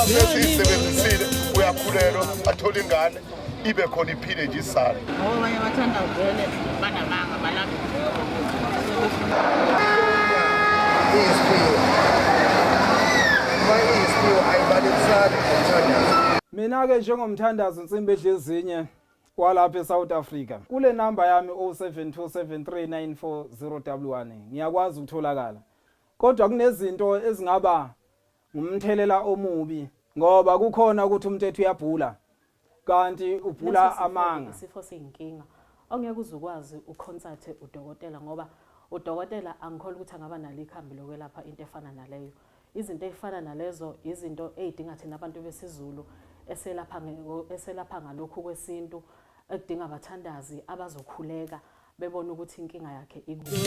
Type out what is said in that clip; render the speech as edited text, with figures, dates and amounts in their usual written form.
Sesiyisebenzisile uyakhulelwa athola ingane ibe khona iphile nje isana. Abanye bathanda vele banamanga balapha. Mina ke njengomthandazo insimbi edlezinye walapha eSouth Africa kule number yami 0727394011 ngiyakwazi ukutholakala kodwa kunezinto ezingaba ngumthelela omubi ngoba kukhona ukuthi umuntu ethu uyabhula kanti ubhula amanga. Isifo siyinkinga ongeke uzukwazi uconsult udokotela ngoba udokotela angikholwa ukuthi angaba nalo ikhambi lokwelapha into efana naleyo. Izinto ezifana nalezo izinto ezidinga thina abantu besizulu eselapha ngalokhu kwesintu ekudinga abathandazi abazokhuleka bebona ukuthi inkinga yakhe ikuphi.